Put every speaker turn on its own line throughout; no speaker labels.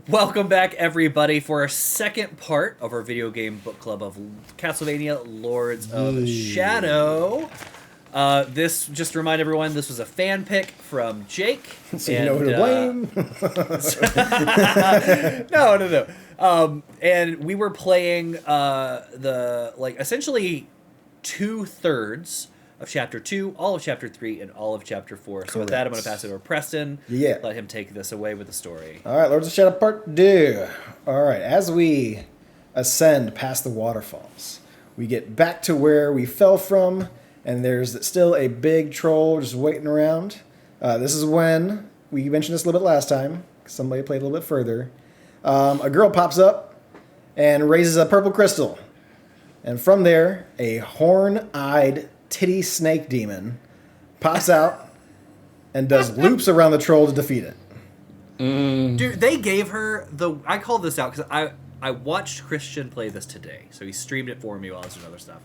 Welcome back, everybody, for our second part of our video game book club of Castlevania Lords of Shadow. This, just to remind everyone, this was a fan pick from Jake.
So you know who to blame?
No. And we were playing essentially 2/3 of Chapter 2, all of Chapter 3, and all of Chapter 4. So with that, I'm going to pass it over to Preston.
Yeah.
Let him take this away with the story.
All right, Lords of Shadow Part 2. All right, as we ascend past the waterfalls, we get back to where we fell from, and there's still a big troll just waiting around. This is when, we mentioned this a little bit last time, somebody played a little bit further. A girl pops up and raises a purple crystal. And from there, a horn-eyed titty snake demon pops out and does loops around the troll to defeat it.
Dude, they gave her I called this out because I watched Christian play this today, so he streamed it for me while I was doing other stuff.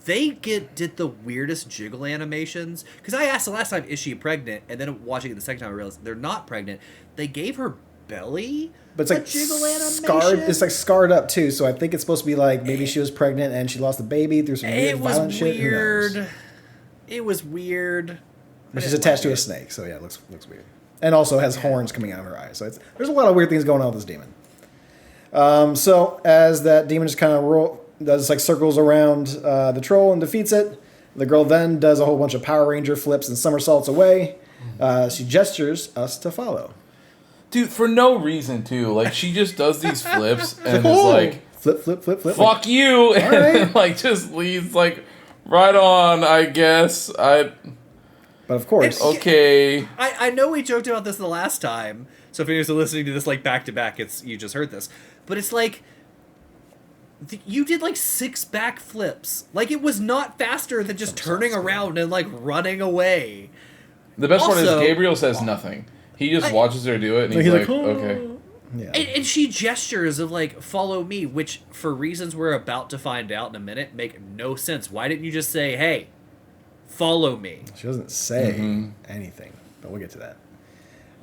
They did the weirdest jiggle animations, because I asked the last time, is she pregnant? And then watching it the second time, I realized they're not pregnant. They gave her belly,
but it's like
jiggle animation.
Scarred. It's like scarred up too, so I think it's supposed to be like maybe she was pregnant and she lost the baby through some weird violent shit.
It was weird.
But she's attached to a snake, so yeah, it looks weird. And also has horns coming out of her eyes. So there's a lot of weird things going on with this demon. So as that demon just kind of does like circles around the troll and defeats it, the girl then does a whole bunch of Power Ranger flips and somersaults away. She gestures us to follow.
Dude, for no reason, too. Like, she just does these flips and is like...
Flip.
Fuck
like,
you! And
right.
like, just leads, like, right on, I guess.
But of course...
Okay.
I know we joked about this the last time, so if anyone's listening to this, like, back-to-back, you just heard this. But it's like... You did, like, 6 back flips. Like, it was not faster than just turning around and, like, running away.
The best part is Gabriel says nothing. He just watches her do it, and he's like, okay.
Yeah.
And she gestures of, like, follow me, which, for reasons we're about to find out in a minute, make no sense. Why didn't you just say, hey, follow me?
She doesn't say anything, but we'll get to that.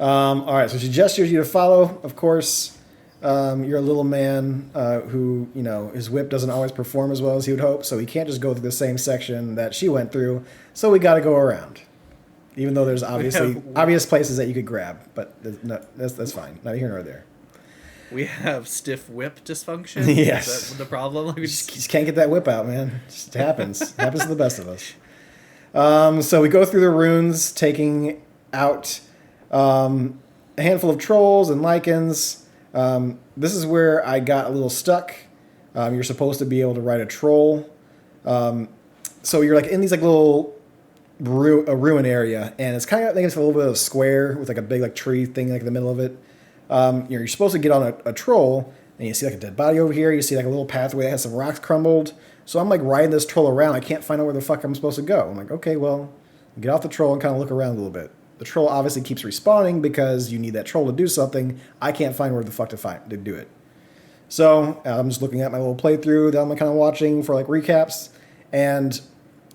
All right, so she gestures you to follow. Of course, you're a little man who, his whip doesn't always perform as well as he would hope, so he can't just go through the same section that she went through, so we got to go around. Even though there's obvious places that you could grab, but that's fine. Neither here nor there.
We have stiff whip dysfunction?
Yes.
Is that the problem?
You just can't get that whip out, man. It just happens. It happens to the best of us. So we go through the runes, taking out a handful of trolls and lichens. This is where I got a little stuck. You're supposed to be able to ride a troll. So you're like in these like little... a ruin area, and it's kind of, I think it's a little bit of a square with like a big like tree thing like in the middle of it. You're supposed to get on a troll, and you see like a dead body over here. You see like a little pathway that has some rocks crumbled. So I'm like riding this troll around. I can't find out where the fuck I'm supposed to go. I'm like, okay, well, get off the troll and kind of look around a little bit. The troll obviously keeps respawning because you need that troll to do something. I can't find where the fuck to do it. So I'm just looking at my little playthrough that I'm kind of watching for like recaps, and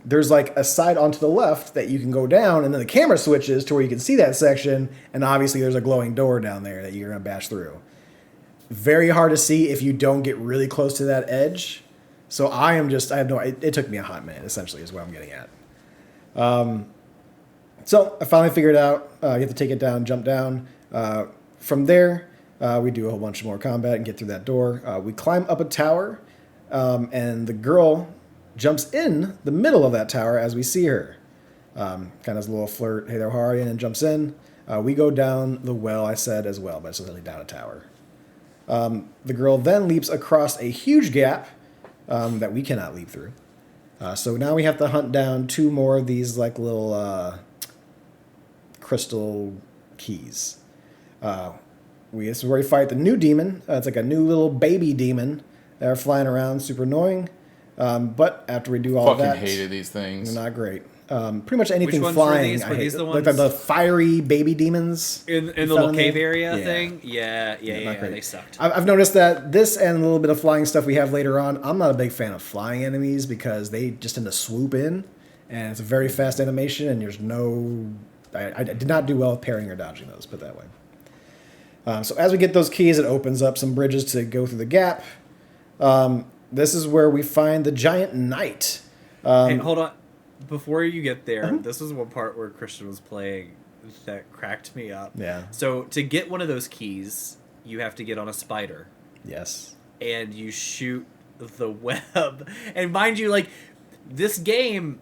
there's like a side onto the left that you can go down, and then the camera switches to where you can see that section, and obviously there's a glowing door down there that you're going to bash through. Very hard to see if you don't get really close to that edge. So it took me a hot minute, essentially, is what I'm getting at. So I finally figured it out. You have to take it down, jump down. From there, we do a whole bunch more combat and get through that door. We climb up a tower, and the girl jumps in the middle of that tower as we see her. Kind of as a little flirt, hey there, how are you? And then jumps in. We go down the well, I said as well, but it's really down a tower. The girl then leaps across a huge gap that we cannot leap through. So now we have to hunt down 2 more of these like little crystal keys. This is where we fight the new demon. It's like a new little baby demon that are flying around, super annoying. But after we do all of that...
Fucking hated these things.
They're not great. Pretty much anything
Which ones
flying.
Were these? Were these the
like
ones?
the fiery baby demons.
In the little cave area thing? Yeah, they sucked.
I've noticed that this and a little bit of flying stuff we have later on, I'm not a big fan of flying enemies because they just tend to swoop in, and it's a very fast animation, and there's no... I did not do well with parrying or dodging those, put it that way. So as we get those keys, it opens up some bridges to go through the gap. This is where we find the giant knight.
Hey, hold on. Before you get there, this was one part where Christian was playing that cracked me up.
Yeah.
So to get one of those keys, you have to get on a spider.
Yes.
And you shoot the web. And mind you, like, this game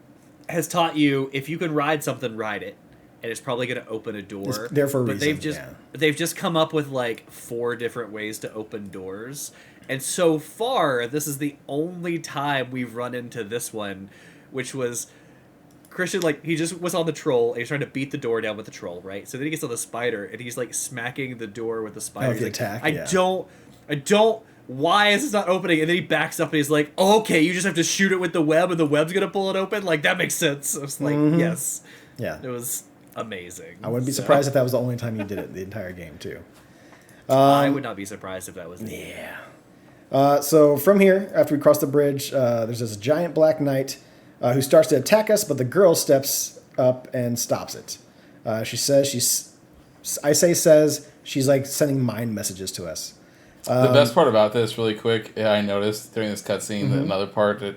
has taught you if you can ride something, ride it. And it's probably going to open a door.
It's there for a reason.
But they've just come up with like 4 different ways to open doors. And so far, this is the only time we've run into this one, which was Christian, like, he just was on the troll, and he's trying to beat the door down with the troll, right? So then he gets on the spider, and he's, like, smacking the door with the spider.
The
like,
attack,
I don't, why is this not opening? And then he backs up, and he's like, oh, okay, you just have to shoot it with the web, and the web's gonna pull it open? Like, that makes sense. I was like, yes.
Yeah.
It was amazing.
I wouldn't be surprised if that was the only time you did it the entire game, too.
I would not be surprised if that was the
So from here, after we cross the bridge, there's this giant black knight who starts to attack us, but the girl steps up and stops it. She says she's like sending mind messages to us.
The best part about this, really quick, I noticed during this cutscene, that another part that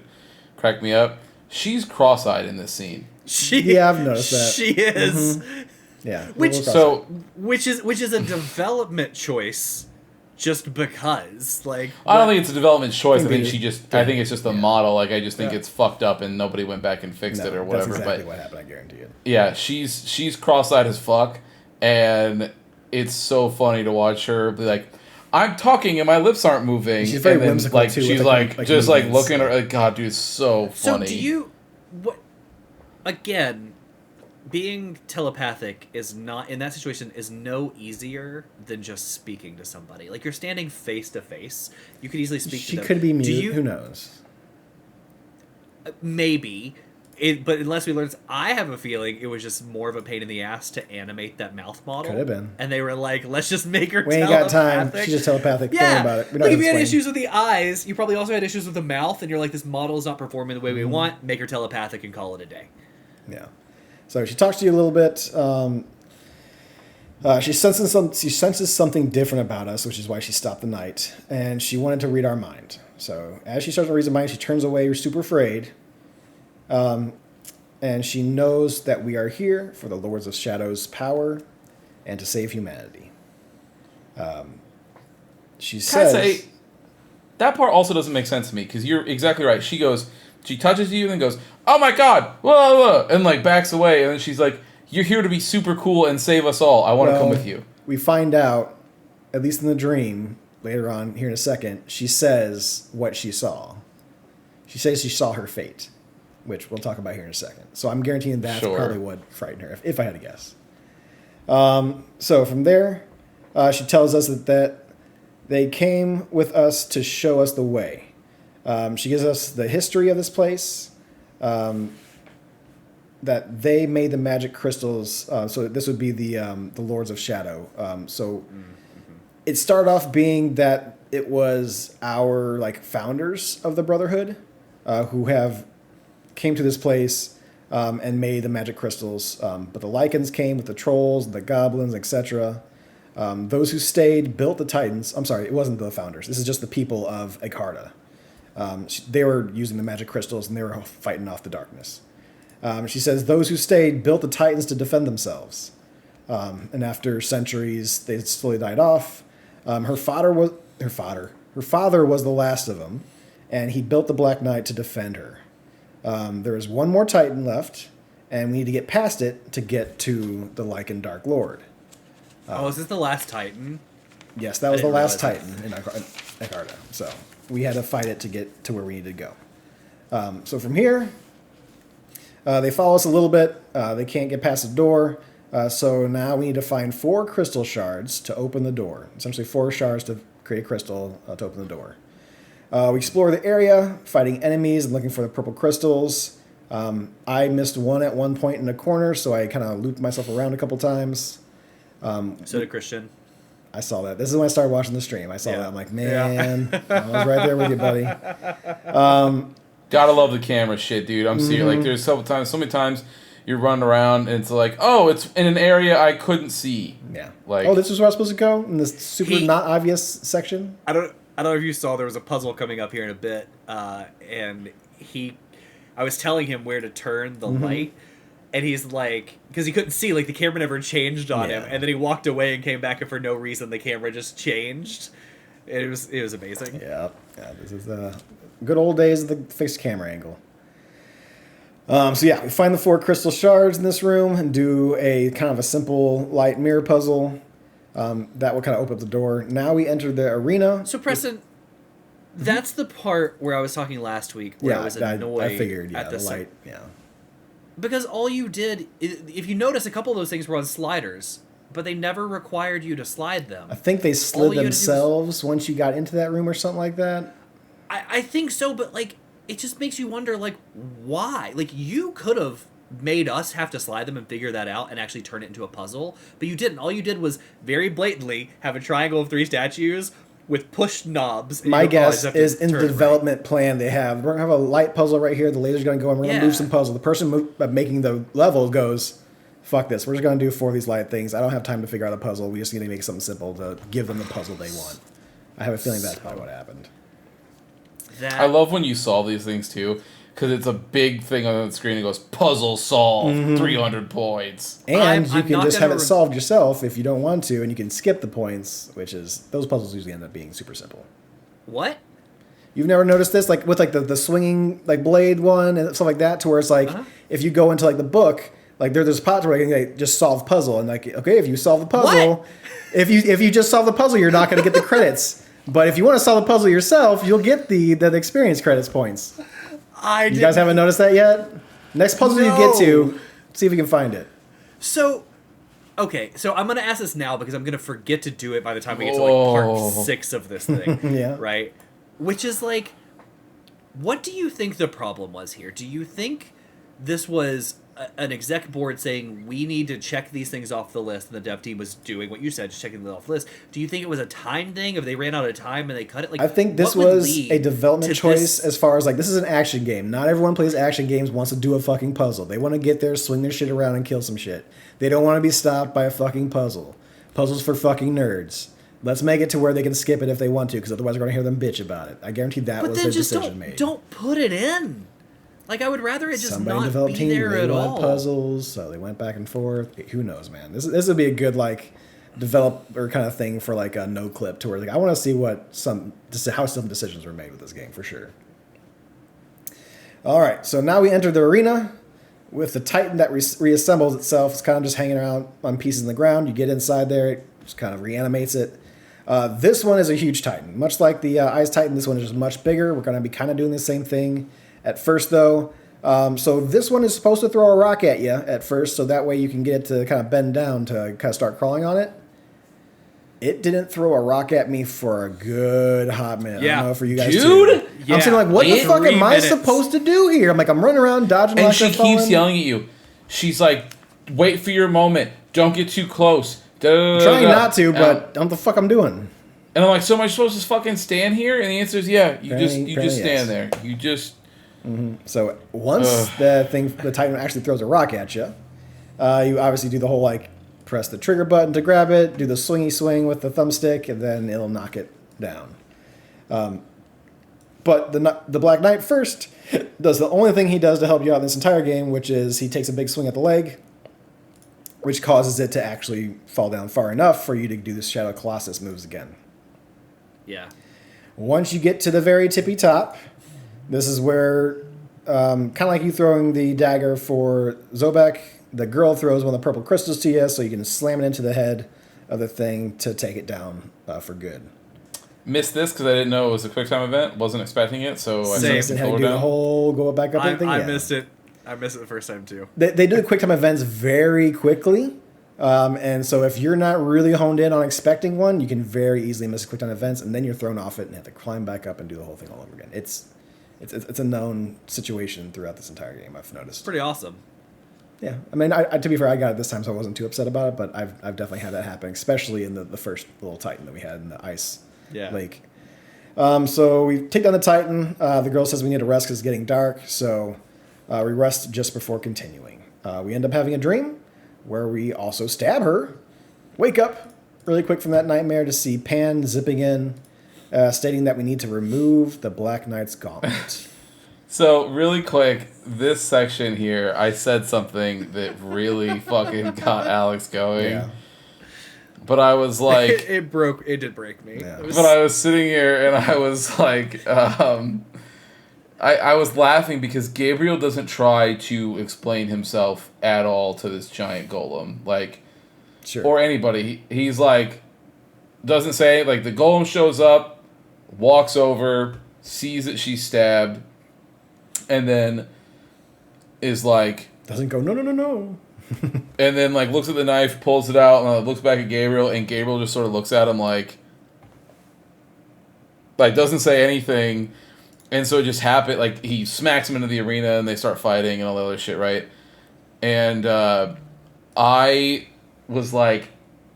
cracked me up, she's cross-eyed in this scene.
I've noticed that.
She is.
Yeah.
Which is a development choice. Just because, like,
I don't think it's a development choice. I think it's just a model. Like, I just think it's fucked up, and nobody went back and fixed it or whatever.
That's exactly what happened. I guarantee it.
Yeah, she's cross-eyed as fuck, and it's so funny to watch her be like, "I'm talking and my lips aren't moving."
She's very
and then,
whimsical
like,
too.
She's
like
just like looking at her. Like, God, dude, it's so funny.
So do you? What? Again. Being telepathic is not, in that situation, is no easier than just speaking to somebody. Like, you're standing face to face. You could easily speak to them.
She could be mute. Who knows?
Maybe. But unless we learn... I have a feeling it was just more of a pain in the ass to animate that mouth model.
Could have been.
And they were like, let's just make her
telepathic. We ain't got time. She's just telepathic.
Yeah.
Don't worry about it.
Like, if you had issues with the eyes, you probably also had issues with the mouth, and you're like, this model is not performing the way we want. Make her telepathic and call it a day.
Yeah. So she talks to you a little bit. She senses something different about us, which is why she stopped the knight. And she wanted to read our mind. So as she starts to read the mind, she turns away. You're super afraid. And she knows that we are here for the Lords of Shadow's power and to save humanity. She says...
Can I say, that part also doesn't make sense to me, because you're exactly right. She touches you and then goes, "Oh my God!" Whoa, whoa, and like backs away, and then she's like, "You're here to be super cool and save us all. I want to come with you."
We find out, at least in the dream, later on here in a second, she says what she saw. She says she saw her fate, which we'll talk about here in a second. So I'm guaranteeing that's probably what frightened her, if I had to guess. So from there, she tells us that they came with us to show us the way. She gives us the history of this place, that they made the magic crystals. So this would be the Lords of Shadow. It started off being that it was our founders of the Brotherhood who came to this place and made the magic crystals. But the Lycans came with the trolls, the goblins, etc. Those who stayed built the Titans. I'm sorry, it wasn't the founders. This is just the people of Ekarda. They were using the magic crystals, and they were fighting off the darkness. She says those who stayed built the Titans to defend themselves. And after centuries, they slowly died off. Her father was the last of them, and he built the Black Knight to defend her. There is one more Titan left, and we need to get past it to get to the Lycan Dark Lord.
Is this the last Titan?
Yes, that was the last Titan in Ekarda. So we had to fight it to get to where we needed to go. So from here, they follow us a little bit. They can't get past the door. So now we need to find 4 crystal shards to open the door. Essentially 4 shards to create a crystal to open the door. We explore the area, fighting enemies and looking for the purple crystals. I missed one at one point in a corner, so I kind of looped myself around a couple times.
So did Christian.
I saw that. This is when I started watching the stream. I saw that. I'm like, man, I was right there with you, buddy.
Gotta love the camera shit, dude. I'm serious. Like, there's so many times you're running around, and it's like, oh, it's in an area I couldn't see.
Yeah.
Like,
oh, this is where I was supposed to go in this super not obvious section.
I don't know if you saw there was a puzzle coming up here in a bit, and I was telling him where to turn the light, and he's like, because he couldn't see, like the camera never changed on him, and then he walked away and came back, and for no reason the camera just changed. It was amazing.
Yeah, this is the good old days of the fixed camera angle. So yeah, we find the 4 crystal shards in this room and do a kind of a simple light mirror puzzle. That will kind of open up the door. Now we enter the arena.
So Preston, that's the part where I was talking last week where I was annoyed
I figured,
at the
light. Yeah.
Because all you did, if you notice, a couple of those things were on sliders, but they never required you to slide them.
I think they slid themselves once you got into that room or something like that.
I think so, but like, it just makes you wonder, like, why? Like, you could have made us have to slide them and figure that out and actually turn it into a puzzle, but you didn't. All you did was very blatantly have a triangle of 3 statues with push knobs.
My guess is in the development plan they have, we're going to have a light puzzle right here, the laser's going to go and we're going to move some puzzle. The person making the level goes, fuck this, we're just going to do 4 of these light things. I don't have time to figure out a puzzle. We just need to make something simple to give them the puzzle they want. I have a feeling that's probably what happened.
I love when you solve these things too, because it's a big thing on the screen that goes, puzzle solved, 300 points.
And you can just have it solved yourself if you don't want to, and you can skip the points, which is, those puzzles usually end up being super simple.
What?
You've never noticed this? Like with like the swinging like blade one and stuff like that, to where it's like, if you go into like the book, like there's spots where you can like, just solve puzzle, and like, okay, if you solve the puzzle, if you just solve the puzzle, you're not going to get the credits. But if you want to solve the puzzle yourself, you'll get the experience credits points. You guys haven't noticed that yet? Next puzzle you get to, see if you can find it.
So, okay, so I'm going to ask this now because I'm going to forget to do it by the time we get to like part 6 of this thing.
Yeah.
Right? Which is like, what do you think the problem was here? Do you think this was an exec board saying we need to check these things off the list, and the dev team was doing what you said, just checking them off the list? Do you think it was a time thing, if they ran out of time and they cut it? Like,
I think this was a development choice as far as like, this is an action game. Not everyone plays action games wants to do a fucking puzzle. They want to get there, swing their shit around, and kill some shit. They don't want to be stopped by a fucking puzzle. Puzzles for fucking nerds. Let's make it to where they can skip it if they want to, because otherwise we're going to hear them bitch about it. I guarantee that was their decision made.
Don't put it in. Like, I would rather it just
Somebody
not
developed
be there at all.
Puzzles, so they went back and forth. Who knows, man? This would be a good like developer kind of thing for like a no clip, to where like I want to see how some decisions were made with this game for sure. All right, so now we enter the arena with the Titan that reassembles itself. It's kind of just hanging around on pieces in the ground. You get inside there, it just kind of reanimates it. This one is a huge Titan, much like the Ice Titan. This one is just much bigger. We're going to be kind of doing the same thing. At first, though, so this one is supposed to throw a rock at you at first, so that way you can get it to kind of bend down to kind of start crawling on it. It didn't throw a rock at me for a good hot minute.
Yeah.
I don't know for you guys,
Dude!
I'm saying, like, what the fuck am I supposed to do here? I'm like, I'm running around, dodging,
and she keeps yelling at you. She's like, wait for your moment. Don't get too close.
I'm trying not to, but I don't know what the fuck I'm doing.
And I'm like, so am I supposed to fucking stand here? And the answer is, yeah. You just stand there. You just...
Mm-hmm. So once the Titan actually throws a rock at you, you obviously do the whole like press the trigger button to grab it, do the swingy swing with the thumbstick, and then it'll knock it down. But the Black Knight first does the only thing he does to help you out in this entire game, which is he takes a big swing at the leg, which causes it to actually fall down far enough for you to do the Shadow Colossus moves again.
Yeah.
Once you get to the very tippy top, this is where, kind of like you throwing the dagger for Zobek, the girl throws one of the purple crystals to you, so you can slam it into the head of the thing to take it down for good.
Missed this because I didn't know it was a quick time event. Wasn't expecting it, so I
had to do the whole go back up and thing.
I missed it. I missed it the first time too.
They do the quick time events very quickly. And so if you're not really honed in on expecting one, you can very easily miss quick time events, and then you're thrown off it and have to climb back up and do the whole thing all over again. It's a known situation throughout this entire game, I've noticed.
Pretty awesome.
Yeah, I mean, to be fair, I got it this time, so I wasn't too upset about it. But I've definitely had that happen, especially in the first little Titan that we had in the ice lake. So we take down the Titan. The girl says we need to rest because it's getting dark, so we rest just before continuing. We end up having a dream where we also stab her. Wake up really quick from that nightmare to see Pan zipping in, stating that we need to remove the Black Knight's gauntlet.
So, really quick, this section here, I said something that really fucking got Alex going.
Yeah.
But I was like...
It did break me.
Yeah.
But I was sitting here and I was like... I was laughing because Gabriel doesn't try to explain himself at all to this giant golem. Like...
Sure.
Or anybody. He's like... Doesn't say... Like, the golem shows up, walks over, sees that she's stabbed... And then is like...
Doesn't go, no.
And then like looks at the knife, pulls it out, and looks back at Gabriel, and Gabriel just sort of looks at him like doesn't say anything. And so it just happened, like he smacks him into the arena and they start fighting and all that other shit, right? And I was like,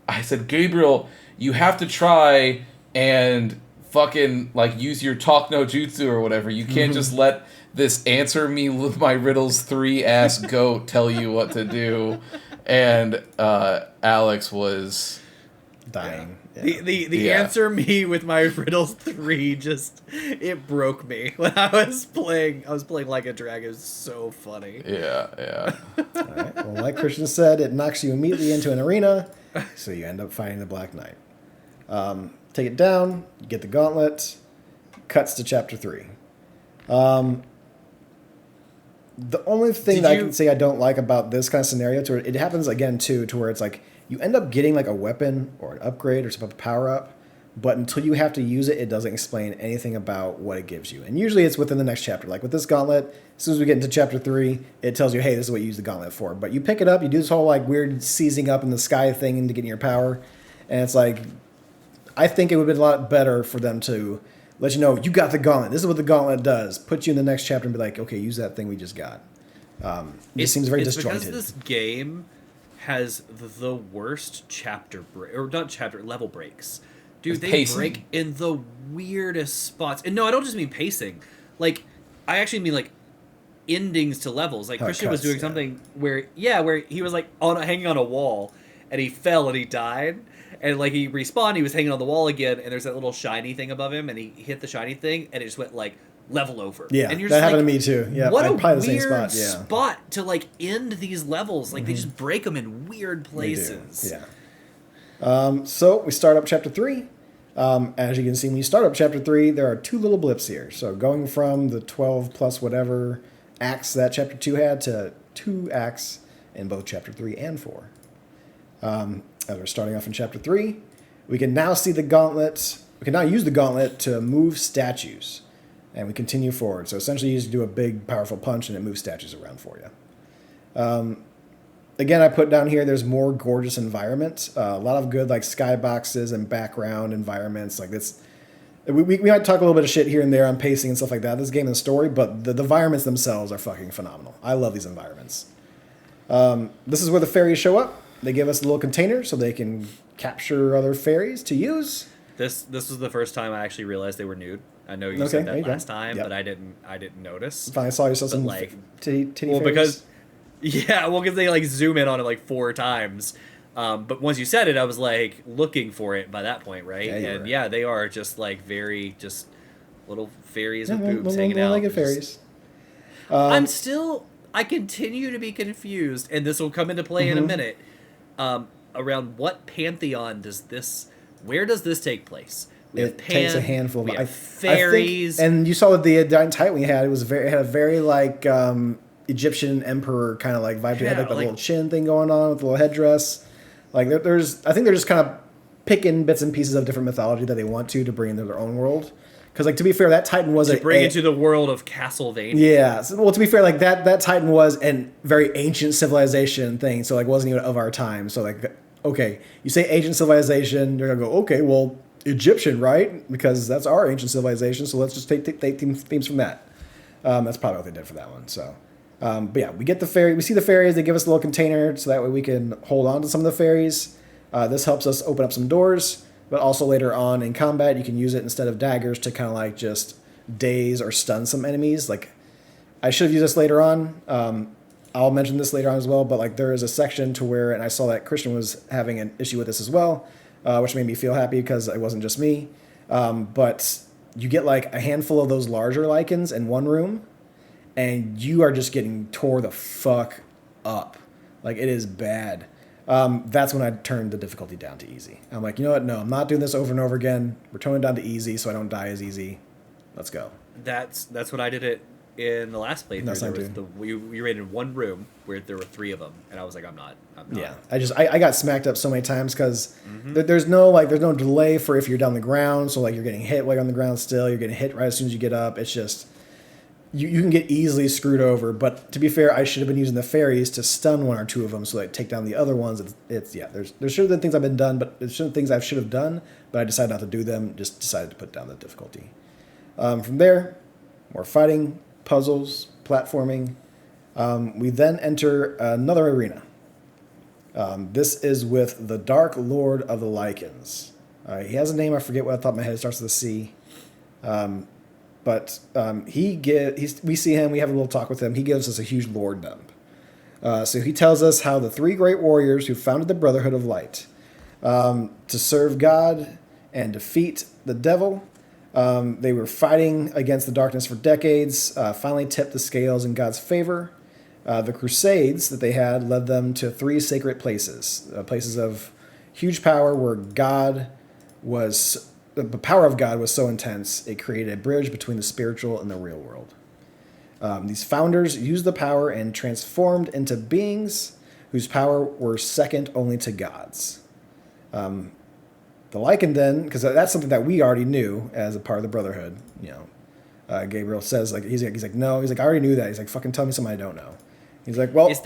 I said, Gabriel, you have to try and fucking like use your talk no jutsu or whatever. You can't just let this answer me with my riddles 3 ass goat tell you what to do. And Alex was
dying.
Yeah. The answer me with my riddles 3 just it broke me when I was playing Like a Dragon. It was so funny.
Yeah.
All right. Well, like Christian said, it knocks you immediately into an arena, so you end up fighting the Black Knight. Take it down, you get the gauntlet, cuts to chapter 3. The only thing I can say I don't like about this kind of scenario, to where it happens again too, to where it's like you end up getting like a weapon or an upgrade or some type of power up, but until you have to use it, it doesn't explain anything about what it gives you. And usually it's within the next chapter. Like with this gauntlet, as soon as we get into chapter 3, it tells you, hey, this is what you use the gauntlet for. But you pick it up, you do this whole like weird seizing up in the sky thing into getting your power, and it's like, I think it would have been a lot better for them to let you know, you got the gauntlet. This is what the gauntlet does. Put you in the next chapter and be like, okay, use that thing we just got. It seems very disjointed.
Because this game has the worst level breaks. Dude,
it's
they
pacing.
break in the weirdest spots. And no, I don't just mean pacing. Like, I actually mean like endings to levels. Like Christian was doing something where he was like hanging on a wall and he fell and he died. And like he respawned, he was hanging on the wall again, and there's that little shiny thing above him, and he hit the shiny thing, and it just went like level over.
Yeah,
and you're
that
just
happened to me too. Yeah,
what a
probably the
weird
same spot.
spot to like end these levels. Like they just break them in weird places.
Yeah. So we start up chapter 3. As you can see, when you start up chapter 3, there are 2 little blips here. So going from the 12 plus whatever acts that chapter 2 had to 2 acts in both chapter 3 and 4. As we're starting off in chapter 3, we can now see the gauntlet. We can now use the gauntlet to move statues. And we continue forward. So essentially you just do a big, powerful punch and it moves statues around for you. Again, I put down here, there's more gorgeous environments. A lot of good like skyboxes and background environments. Like this, we might talk a little bit of shit here and there on pacing and stuff like that. This game and story, but the environments themselves are fucking phenomenal. I love these environments. This is where the fairies show up. They give us a little container so they can capture other fairies to use.
This was the first time I actually realized they were nude. I know you said that last time,
yep.
but I didn't notice.
Finally saw yourself some
like
titty
fairies. Because they like zoom in on it like 4 times. But once you said it, I was like looking for it by that point, right? And they are just like very just little fairies with boobs hanging out.
Like fairies.
I continue to be confused, and this will come into play in a minute. Around what pantheon where does this take place?
It takes a handful of
fairies.
And you saw that the Dying Titan we had, it had a very like Egyptian emperor kind of like vibe. It had like the little chin thing going on with the little headdress. Like I think they're just kind of picking bits and pieces of different mythology that they want to bring into their own world. Because like to be fair, that Titan was
bring it to the world of Castlevania.
Yeah. Well, to be fair, like that Titan was a very ancient civilization thing, so like wasn't even of our time. So like, okay, you say ancient civilization, you're gonna go, okay, well, Egyptian, right? Because that's our ancient civilization. So let's just take themes from that. That's probably what they did for that one. So, but yeah, we get the fairy. We see the fairies. They give us a little container so that way we can hold on to some of the fairies. This helps us open up some doors. But also later on in combat, you can use it instead of daggers to kind of like just daze or stun some enemies. Like, I should have used this later on. I'll mention this later on as well, but like there is a section to where, and I saw that Christian was having an issue with this as well, which made me feel happy because it wasn't just me. But you get like a handful of those larger lichens in one room, and you are just getting tore the fuck up. Like it is bad. That's when I turned the difficulty down to easy. I'm like, you know what? No, I'm not doing this over and over again. We're toning it down to easy so I don't die as easy. Let's go.
That's what I did it in the last playthrough.
That's
there was we raided one room where there were 3 of them, and I was like, I'm not.
Yeah, I got smacked up so many times because there's no delay for if you're down the ground. So like you're getting hit while you're on the ground still. You're getting hit right as soon as you get up. It's just you can get easily screwed over. But to be fair, I should have been using the fairies to stun 1 or 2 of them so that take down the other ones. There's should have been things I've been done, but there's certain things I should have done, but I decided not to do them. Just decided to put down the difficulty. From there, more fighting, puzzles, platforming. We then enter another arena. This is with the Dark Lord of the Lycans. He has a name, I forget what off the top of my head. It starts with a C. But we see him, we have a little talk with him. He gives us a huge lord dump. So he tells us how the 3 great warriors who founded the Brotherhood of Light to serve God and defeat the devil. They were fighting against the darkness for decades, finally tipped the scales in God's favor. The crusades that they had led them to 3 sacred places, places of huge power where the power of God was so intense, it created a bridge between the spiritual and the real world. These founders used the power and transformed into beings whose power were second only to God's. The Lycan then, because that's something that we already knew as a part of the Brotherhood, Gabriel says, like, he's like, no, he's like, I already knew that. He's like, fucking tell me something I don't know. He's like, well,
is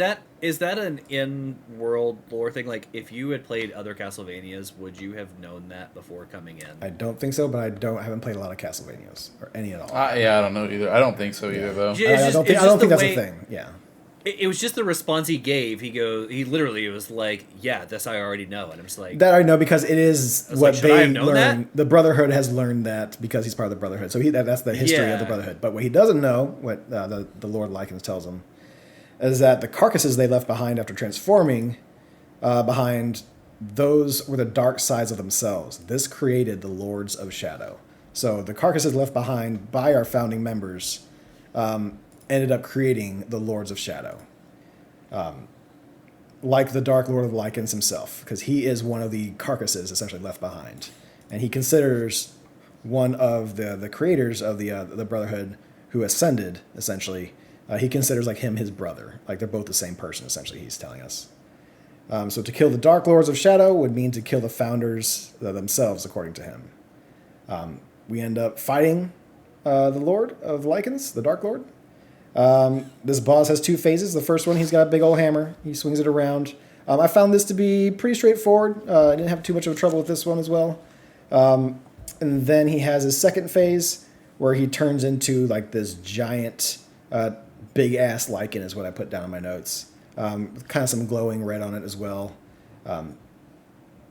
that an in-world lore thing? Like, if you had played other Castlevanias, would you have known that before coming in?
I don't think so, but I haven't played a lot of Castlevanias or any at all.
Yeah, I don't know either. I don't think so either, though.
I don't think that's a thing. Yeah.
It was just the response he gave. He literally was like, yeah, this I already know. And I'm just like...
That I know because it is what they learn.
That?
The Brotherhood has learned that because he's part of the Brotherhood. So that's the history of the Brotherhood. But what he doesn't know, what the Lord Lycans tells him, is that the carcasses they left behind after transforming behind, those were the dark sides of themselves. This created the Lords of Shadow. So the carcasses left behind by our founding members ended up creating the Lords of Shadow. Like the Dark Lord of the Lycans himself, because he is one of the carcasses essentially left behind. And he considers one of the creators of the Brotherhood who ascended, essentially. He considers like him his brother. Like they're both the same person, essentially, he's telling us. So to kill the Dark Lords of Shadow would mean to kill the founders themselves, according to him. We end up fighting the Lord of the Lycans, the Dark Lord. This boss has 2 phases. The first one, he's got a big old hammer. He swings it around. I found this to be pretty straightforward. I didn't have too much of a trouble with this one as well. And then he has his second phase where he turns into like this giant, big ass lichen is what I put down in my notes. Kind of some glowing red on it as well.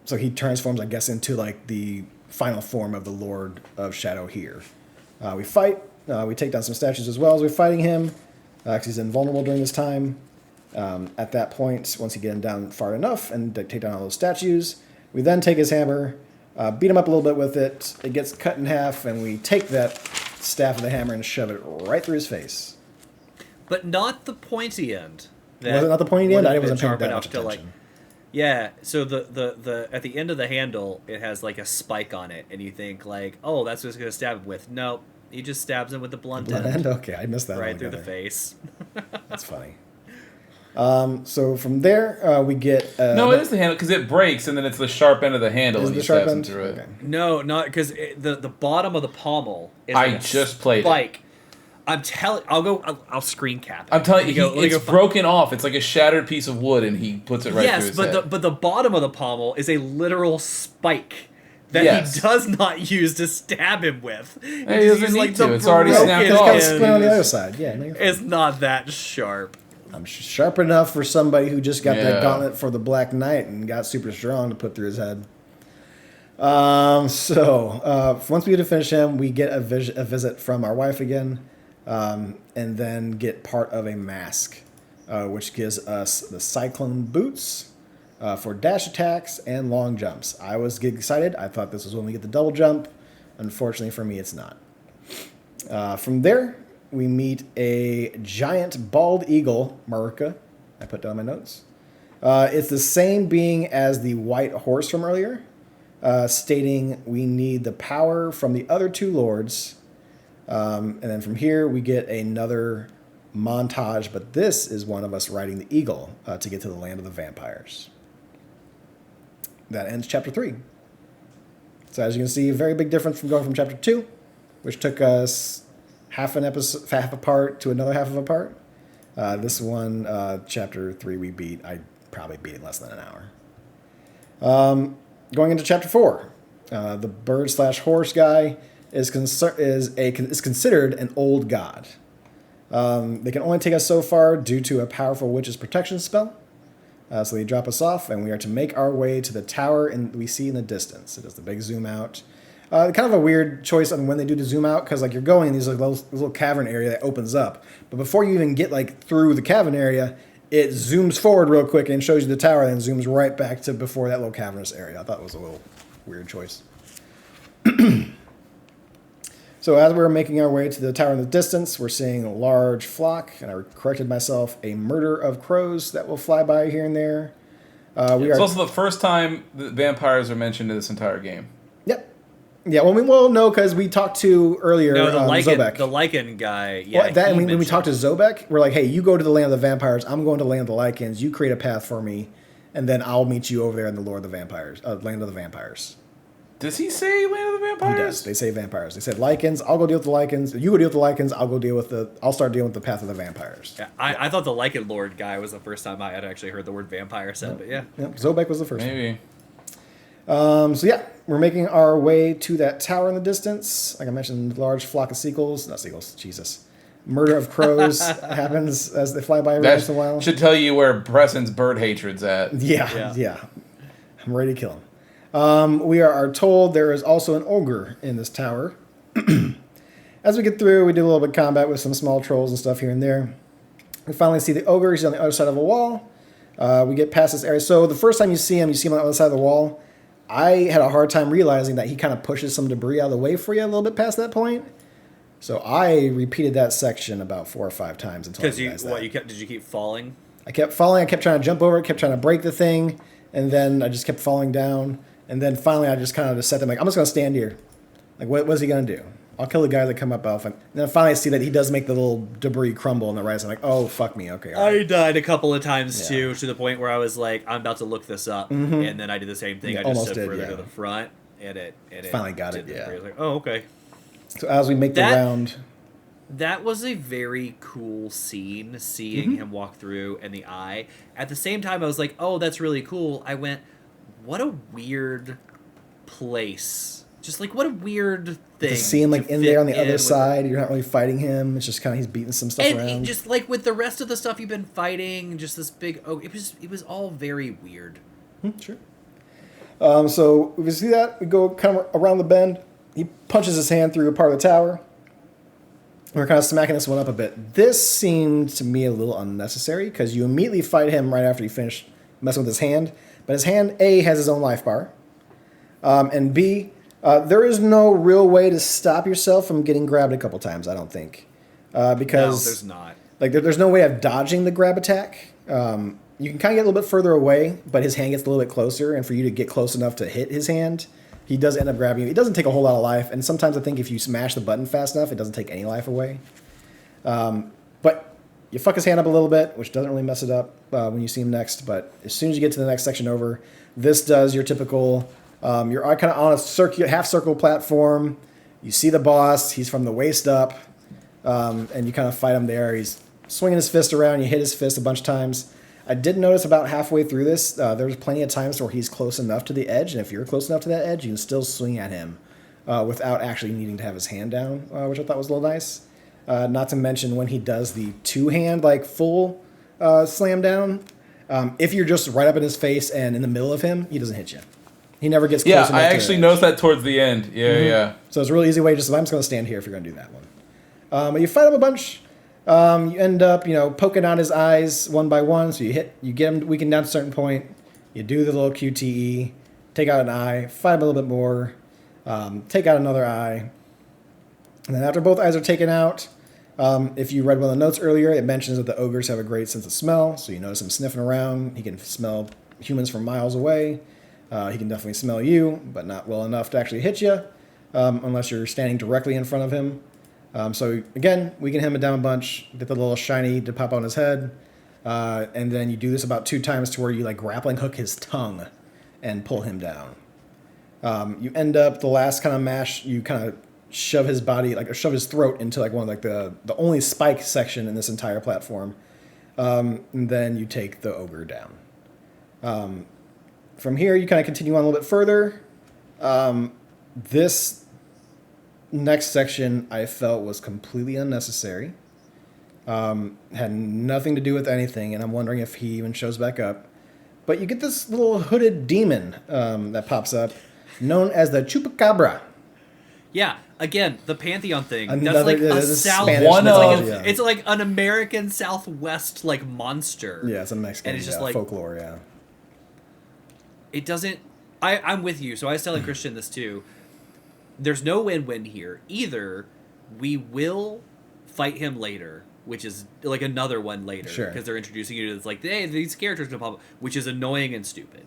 So he transforms, I guess, into like the final form of the Lord of Shadow here. We fight. We take down some statues as well as we're fighting him, because he's invulnerable during this time. At that point, once you get him down far enough and take down all those statues, we then take his hammer, beat him up a little bit with it. It gets cut in half, and we take that staff of the hammer and shove it right through his face.
But not the pointy end.
Was it not the pointy end? I wasn't paying that much attention.
Yeah, so the at the end of the handle, it has like a spike on it, and you think like, oh, that's what it's going to stab him with. Nope. He just stabs him with the blunt end.
Okay, I missed that.
Right through the face.
That's funny. So from there, we get...
no, it is the handle, because it breaks, and then it's the sharp end of the handle, and he stabs him through it.
Okay.
No, not because the bottom of the pommel is
I just played
spike. I'm telling... I'll screen cap it.
I'm telling you, it's broken off. It's like a shattered piece of wood, and he puts it right through his head.
Yes, but the bottom of the pommel is a literal spike that he does not use to stab him with.
He doesn't need to. It's already snapped off.
It's on the other side. Yeah,
it's not that sharp.
I'm sharp enough for somebody who just got that gauntlet for the Black Knight and got super strong to put through his head. So once we get to finish him, we get a visit from our wife again, and then get part of a mask. which gives us the Cyclone Boots for dash attacks and long jumps. I was excited. I thought this was when we get the double jump. Unfortunately for me, it's not. From there, we meet a giant bald eagle, Maruka. I put down my notes. It's the same being as the white horse from earlier, stating we need the power from the other two lords. And then from here, we get another montage, but this is one of us riding the eagle to get to the land of the vampires. That ends chapter 3. So as you can see, a very big difference from going from chapter 2, which took us half a part to another half of a part. This one, chapter 3, I probably beat it in less than an hour. Going into chapter 4, the bird/horse guy is considered an old god. They can only take us so far due to a powerful witch's protection spell. So they drop us off, and we are to make our way to the tower we see in the distance. It does the big zoom out. Kind of a weird choice on when they do the zoom out, because like you're going in these like little cavern area that opens up, but before you even get like through the cavern area, it zooms forward real quick and shows you the tower, and then zooms right back to before that little cavernous area. I thought it was a little weird choice. So as we're making our way to the tower in the distance, we're seeing a large flock, and I corrected myself, a murder of crows that will fly by here and there.
It's also the first time that vampires are mentioned in this entire game.
Yep. Yeah, well, no, because we talked to earlier Zobek.
The Lycan guy. Yeah,
well, when we talked to Zobek, we're like, hey, you go to the land of the vampires, I'm going to the land of the Lycans, you create a path for me, and then I'll meet you over there in the land of the vampires.
Does he say land of the vampires?
He does. They say vampires. They said Lycans, I'll go deal with the Lycans, you go deal with the Lycans, I'll start dealing with the path of the vampires.
Yeah, I thought the Lycan Lord guy was the first time I had actually heard the word vampire said, but yeah.
Yep. Zobek was the first
Maybe.
So yeah, we're making our way to that tower in the distance. Like I mentioned, large flock of Jesus. Murder of crows happens as they fly by every once in a while.
Should tell you where Preston's bird hatred's at.
Yeah. I'm ready to kill him. We are told there is also an ogre in this tower. As we get through, we do a little bit of combat with some small trolls and stuff here and there. We finally see the ogre. He's on the other side of a wall. We get past this area. So the first time you see him on the other side of the wall. I had a hard time realizing that he kind of pushes some debris out of the way for you a little bit past that point. So I repeated that section about 4 or 5 times until I realized that.
Did you keep falling?
I kept falling. I kept trying to jump over it, kept trying to break the thing, and then I just kept falling down. And then finally I just kind of set them like, I'm just going to stand here. Like, what's he going to do? I'll kill the guys that come up. And then finally I see that he does make the little debris crumble on the right. So I'm like, oh, fuck me. Okay. Right.
I died a couple of times too, to the point where I was like, I'm about to look this up. Mm-hmm. And then I did the same thing. I just stood further to the front and it
finally got it.
I was like, oh, okay.
So as we make the round.
That was a very cool scene, seeing him walk through and the eye. At the same time, I was like, oh, that's really cool. I went, what a weird place. Just like, what a weird thing.
To see him like in there on the other side, you're not really fighting him. It's just kind of he's beating some stuff around.
Just like with the rest of the stuff you've been fighting, just this big. Oh, it was all very weird.
Sure. So if we see that, we go kind of around the bend. He punches his hand through a part of the tower. We're kind of smacking this one up a bit. This seemed to me a little unnecessary because you immediately fight him right after you finish messing with his hand. But his hand, A, has his own life bar, and B. There is no real way to stop yourself from getting grabbed a couple times, I don't think. Because
no, there's not.
Like, there's no way of dodging the grab attack. You can kind of get a little bit further away, but his hand gets a little bit closer, and for you to get close enough to hit his hand, he does end up grabbing you. It doesn't take a whole lot of life, and sometimes I think if you smash the button fast enough, it doesn't take any life away. But you fuck his hand up a little bit, which doesn't really mess it up when you see him next, but as soon as you get to the next section over, this does your typical... you're kind of on a half-circle platform. You see the boss. He's from the waist up. And you kind of fight him there. He's swinging his fist around. You hit his fist a bunch of times. I did notice about halfway through this, there's plenty of times where he's close enough to the edge. And if you're close enough to that edge, you can still swing at him without actually needing to have his hand down, which I thought was a little nice. Not to mention when he does the two-hand, like, full slam down. If you're just right up in his face and in the middle of him, he doesn't hit you. He never gets close enough.
Yeah, I actually noticed that towards the end. Yeah, yeah.
So it's a really easy way. I'm just going to stand here if you're going to do that one. But you fight him a bunch. You end up, poking out his eyes one by one. So you get him weakened down to a certain point. You do the little QTE, take out an eye, fight him a little bit more, take out another eye. And then after both eyes are taken out, if you read one of the notes earlier, it mentions that the ogres have a great sense of smell. So you notice him sniffing around. He can smell humans from miles away. He can definitely smell you, but not well enough to actually hit you, unless you're standing directly in front of him. So again, we can him down a bunch, get the little shiny to pop on his head, and then you do this about 2 times to where you like grappling hook his tongue and pull him down. You end up the last kind of mash, you kind of shove his body, like shove his throat into like one of like the only spike section in this entire platform, and then you take the ogre down. From here, you kind of continue on a little bit further. This next section I felt was completely unnecessary. Had nothing to do with anything, and I'm wondering if he even shows back up. But you get this little hooded demon that pops up, known as the Chupacabra.
Yeah, again, the Pantheon thing.
Another,
that's like a
South.
It's like an American Southwest like monster.
Yeah, it's a Mexican
and it's just like
folklore. Yeah,
it doesn't. I'm with you. So I was telling Christian this too. There's no win-win here. Either we will fight him later, which is like another one later,
sure,
because they're introducing you to it's like, hey, these characters can pop up, which is annoying and stupid.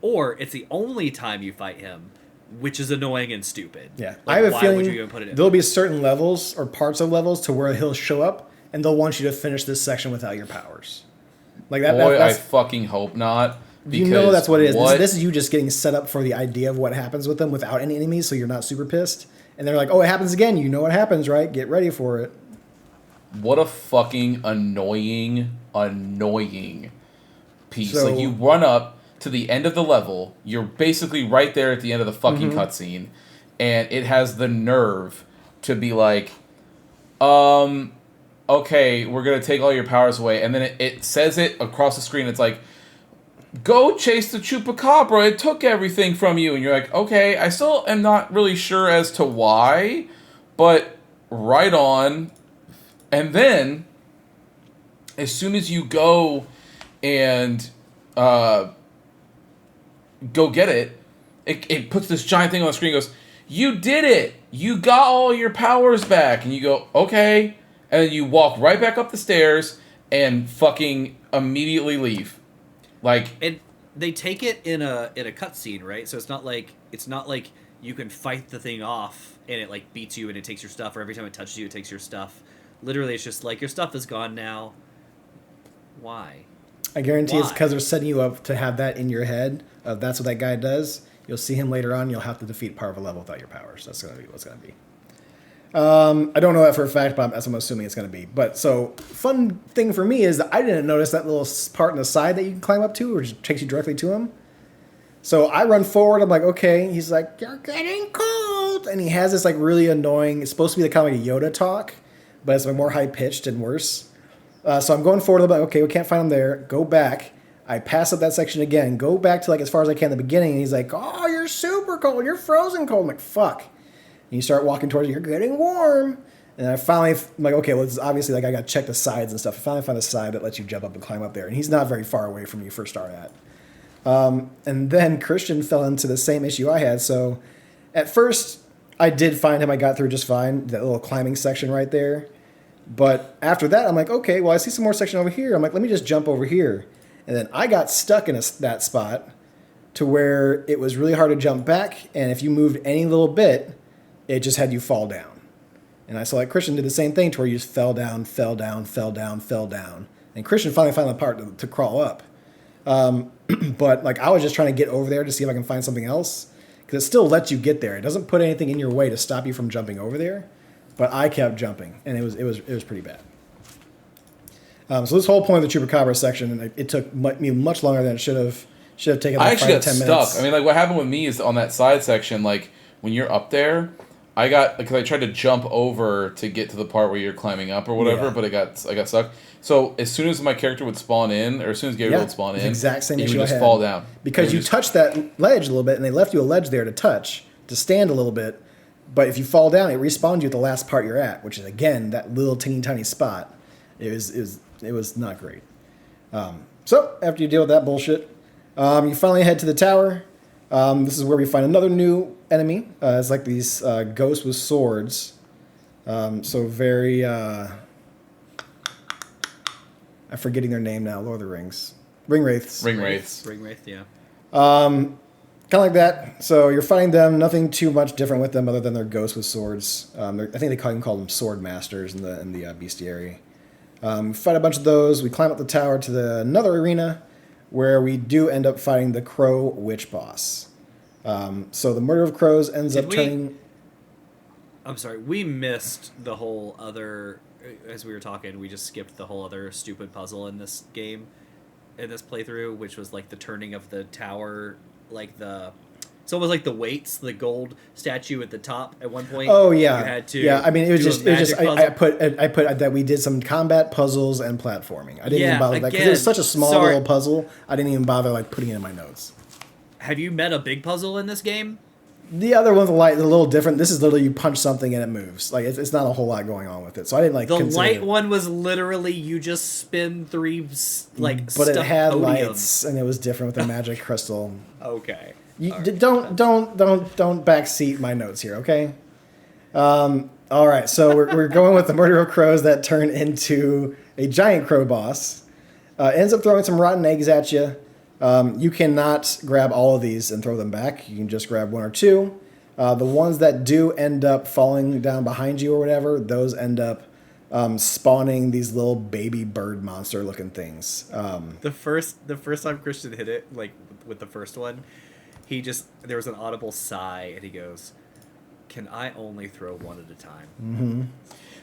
Or it's the only time you fight him, which is annoying and stupid.
Yeah,
like,
I have a
why
feeling
would you even put it in?
There'll be certain levels or parts of levels to where he'll show up and they'll want you to finish this section without your powers. Like that.
Boy, I fucking hope not.
You know that's what it is. This is you just getting set up for the idea of what happens with them without any enemies, so you're not super pissed. And they're like, oh, it happens again. You know what happens, right? Get ready for it.
What a fucking annoying piece. So, like, you run up to the end of the level. You're basically right there at the end of the fucking cutscene. And it has the nerve to be like, okay, we're going to take all your powers away. And then it says it across the screen. It's like, go chase the Chupacabra. It took everything from you. And you're like, okay, I still am not really sure as to why, but right on. And then, as soon as you go and go get it, it puts this giant thing on the screen and goes, you did it! You got all your powers back! And you go, okay. And then you walk right back up the stairs and fucking immediately leave. Like,
and they take it in a cutscene, right? So it's not like you can fight the thing off and it like beats you and it takes your stuff, or every time it touches you it takes your stuff. Literally, it's just like your stuff is gone now. Why?
I guarantee it's because they're setting you up to have that in your head. That's what that guy does. You'll see him later on. You'll have to defeat part of a level without your powers. That's going to be what's going to be. I don't know that for a fact, but that's what I'm assuming it's going to be. But so, fun thing for me is that I didn't notice that little part on the side that you can climb up to, which takes you directly to him. So I run forward. I'm like, okay. He's like, you're getting cold. And he has this like really annoying, it's supposed to be the kind of like a Yoda talk, but it's like more high-pitched and worse. So I'm going forward. I'm like, okay, we can't find him there. Go back. I pass up that section again. Go back to like as far as I can at the beginning. And he's like, oh, you're super cold. You're frozen cold. I'm like, fuck. And you start walking towards it. You're getting warm. And I finally, I'm like, okay, well, it's obviously like I got to check the sides and stuff. I finally find a side that lets you jump up and climb up there. And he's not very far away from you first start at. And then Christian fell into the same issue I had. So at first, I did find him. I got through just fine. That little climbing section right there. But after that, I'm like, okay, well, I see some more section over here. I'm like, let me just jump over here. And then I got stuck in that spot to where it was really hard to jump back. And if you moved any little bit, it just had you fall down. And I saw like Christian did the same thing to where you just fell down. And Christian finally found the part to crawl up. But like I was just trying to get over there to see if I can find something else. Because it still lets you get there. It doesn't put anything in your way to stop you from jumping over there. But I kept jumping, and it was pretty bad. So this whole point of the Chupacabra section, it took me much longer than it should have taken. Like
I actually
5
got
10
stuck.
minutes.
I mean, like what happened with me is on that side section, like when you're up there, because I tried to jump over to get to the part where you're climbing up or whatever, but I got stuck. So as soon as my character would spawn in, or as soon as Gabriel would spawn in,
exact same
he
issue
would just fall down
because you touched that ledge a little bit, and they left you a ledge there to stand a little bit. But if you fall down, it respawns you at the last part you're at, which is, again, that little teeny tiny spot. It was not great. So after you deal with that bullshit, you finally head to the tower. This is where we find another new enemy. It's like these ghosts with swords. So very... I'm forgetting their name now. Lord of the Rings. Ring Wraiths.
Ring Wraiths.
Ring Wraith, yeah.
Kind of like that. So you're fighting them. Nothing too much different with them other than they're ghosts with swords. I think they call them sword masters in the bestiary. Fight a bunch of those. We climb up the tower to another arena where we do end up fighting the Crow Witch boss. So the Murder of Crows ends up turning...
I'm sorry, we missed the whole other... As we were talking, we just skipped the whole other stupid puzzle in this game, in this playthrough, which was like the turning of the tower, like the... It's almost like the weights, the gold statue at the top at one point.
Oh yeah,
you had to.
Yeah, I mean it was just I put that we did some combat puzzles and platforming. I didn't even bother that because it was such a small little puzzle. I didn't even bother like putting it in my notes.
Have you met a big puzzle in this game?
The other one's a little different. This is literally you punch something and it moves. Like it's not a whole lot going on with it. So I didn't like
the light one was literally you just spin three like.
But it had
podium.
lights and it was different with the magic crystal.
Okay.
Don't backseat my notes here, okay? All right, so we're going with the Murder of Crows that turn into a giant crow boss. Ends up throwing some rotten eggs at you. You cannot grab all of these and throw them back. You can just grab one or two. The ones that do end up falling down behind you or whatever, those end up spawning these little baby bird monster looking things.
The first time Christian hit it, like with the first one, there was an audible sigh, and he goes, "Can I only throw one at a time?"
Mm-hmm.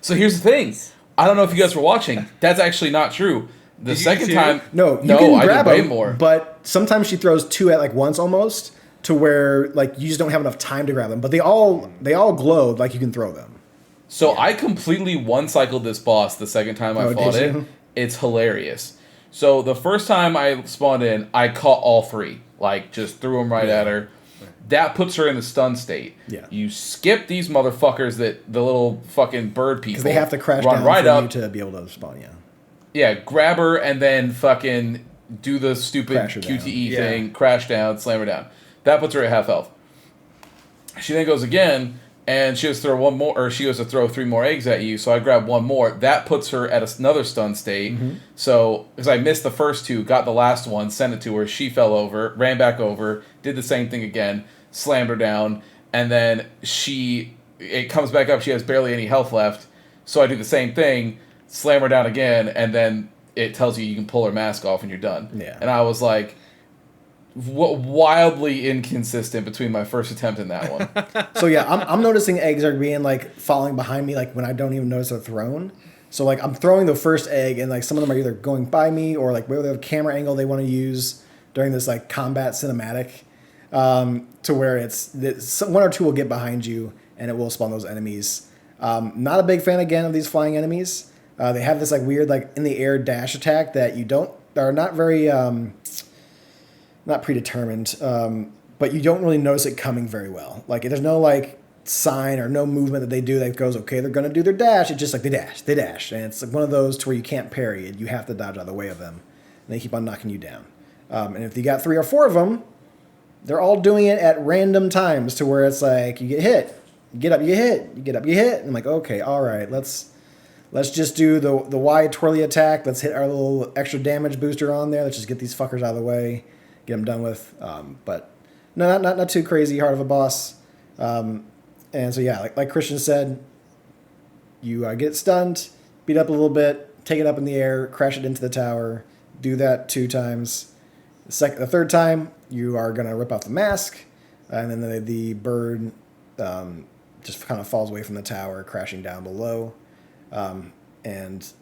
So here's the thing. I don't know if you guys were watching. That's actually not true. The second time...
No, you can grab
I did way
them,
more.
But sometimes she throws two at like once almost, to where like you just don't have enough time to grab them. But they all glowed like you can throw them.
So I completely one-cycled this boss the second time I fought it. It's hilarious. So the first time I spawned in, I caught all three. Like, just threw them right at her. That puts her in the stun state.
Yeah.
You skip these motherfuckers the little fucking bird people.
Because they have to crash down
right
for
up,
you to be able to spawn, yeah.
Yeah, grab her and then fucking do the stupid QTE thing, crash down, slam her down. That puts her at half health. She then goes again, and she goes to throw 3 more eggs at you, so I grab one more. That puts her at another stun state. Mm-hmm. So, because I missed the first 2, got the last one, sent it to her, she fell over, ran back over, did the same thing again, slammed her down, and then it comes back up, she has barely any health left, so I do the same thing, slam her down again, and then it tells you can pull her mask off and you're done.
Yeah.
And I was like... wildly inconsistent between my first attempt and that one.
So yeah, I'm noticing eggs are being like falling behind me, like when I don't even notice they're thrown. So like I'm throwing the first egg, and like some of them are either going by me or like whether they have a camera angle they want to use during this like combat cinematic, to where it's one or two will get behind you and it will spawn those enemies. Not a big fan again of these flying enemies. They have this like weird like in the air dash attack that are not very not predetermined, but you don't really notice it coming very well. Like there's no like sign or no movement that they do that goes, okay, they're going to do their dash. It's just like they dash. And it's like one of those to where you can't parry it. You have to dodge out of the way of them. And they keep on knocking you down. And if you got 3 or 4 of them, they're all doing it at random times to where it's like you get hit, you get up, you get hit, you get up, you hit. And I'm like, okay, all right, let's just do the wide twirly attack. Let's hit our little extra damage booster on there. Let's just get these fuckers out of the way. Get them done with, but no, not too crazy hard of a boss. And so yeah, like Christian said, you get stunned, beat up a little bit, take it up in the air, crash it into the tower. Do that 2 times. The third time, you are gonna rip off the mask, and then the bird just kind of falls away from the tower, crashing down below, and.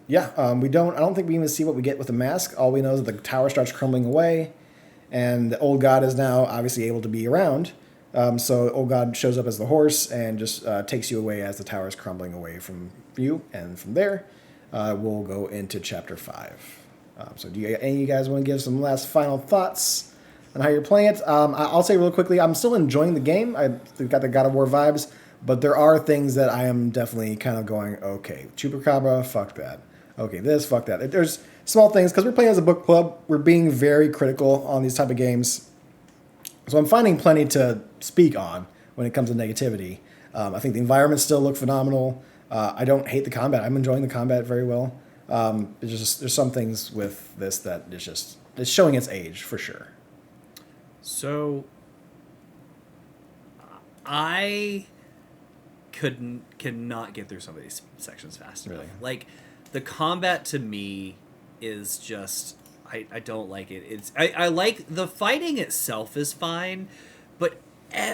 Yeah, I don't think we even see what we get with the mask. All we know is that the tower starts crumbling away, and the old god is now obviously able to be around. So old god shows up as the horse and just takes you away as the tower is crumbling away from you. And from there, we'll go into chapter 5. So do any of you guys want to give some last final thoughts on how you're playing it? I'll say real quickly, I'm still enjoying the game. I've got the God of War vibes, But there are things that I am definitely kind of going, okay, Chupacabra, fuck that. Okay, this, fuck that. There's small things, because we're playing as a book club, we're being very critical on these type of games. So I'm finding plenty to speak on when it comes to negativity. I think the environments still look phenomenal. I don't hate the combat. I'm enjoying the combat very well. There's some things with this that it's showing its age for sure.
So I cannot get through some of these sections fast enough.
Really?
Like, the combat to me is just I don't like it. I like the fighting itself is fine, but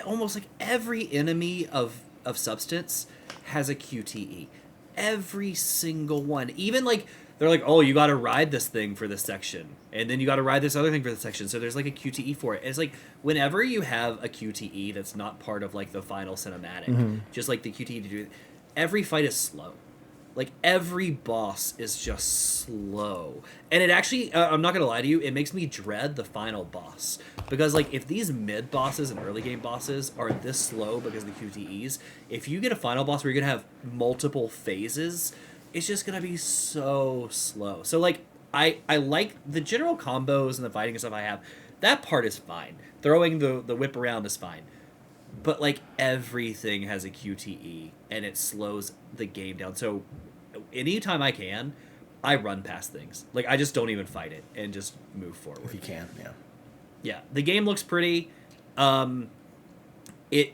almost like every enemy of substance has a QTE. Every single one. Even like they're like, oh, you got to ride this thing for this section, and then you got to ride this other thing for this section. So there's like a QTE for it. It's like whenever you have a QTE that's not part of like the final cinematic, just like the QTE to do it, every fight is slow. Like, every boss is just slow. And it actually, I'm not going to lie to you, it makes me dread the final boss. Because, like, if these mid-bosses and early-game bosses are this slow because of the QTEs, if you get a final boss where you're going to have multiple phases, it's just going to be so slow. So, like, I like the general combos and the fighting and stuff I have. That part is fine. Throwing the whip around is fine. But, like, everything has a QTE, and it slows the game down. So, anytime I can, I run past things. Like, I just don't even fight it, and just move forward.
If you can, yeah.
Yeah, the game looks pretty. It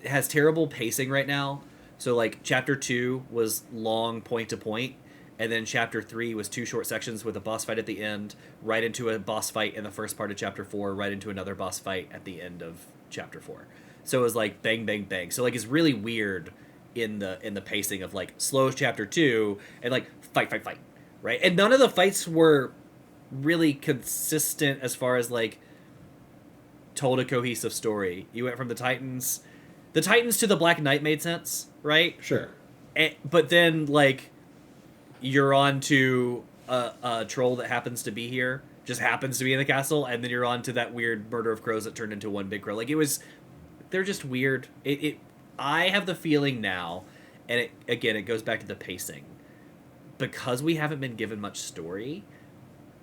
has terrible pacing right now. So, like, Chapter 2 was long point-to-point, and then Chapter 3 was 2 short sections with a boss fight at the end, right into a boss fight in the first part of Chapter 4, right into another boss fight at the end of Chapter 4. So it was like bang, bang, bang. So, like, it's really weird in the pacing of, like, slow Chapter 2 and, like, fight, fight, fight, right? And none of the fights were really consistent as far as, like, told a cohesive story. You went from the Titans to the Black Knight made sense, right?
Sure.
But then, like, you're on to a troll that happens to be here, just happens to be in the castle, and then you're on to that weird murder of crows that turned into one big crow. Like, they're just weird. I have the feeling now, and it goes back to the pacing. Because we haven't been given much story,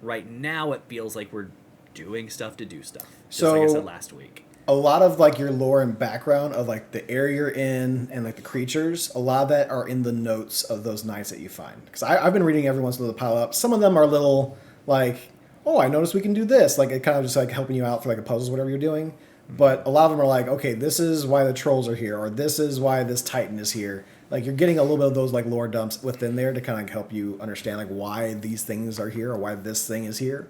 right now it feels like we're doing stuff to do stuff. Just like I said last week. A
lot of, like, your lore and background of, like, the area you're in and, like, the creatures, a lot of that are in the notes of those knights that you find. Because I've been reading every once in a while to pile up. Some of them are little, like, oh, I noticed we can do this. Like, it kind of just, like, helping you out for, like, a puzzle, whatever you're doing. But a lot of them are like, okay, this is why the trolls are here, or this is why this titan is here. Like, you're getting a little bit of those, like, lore dumps within there to kind of help you understand, like, why these things are here or why this thing is here.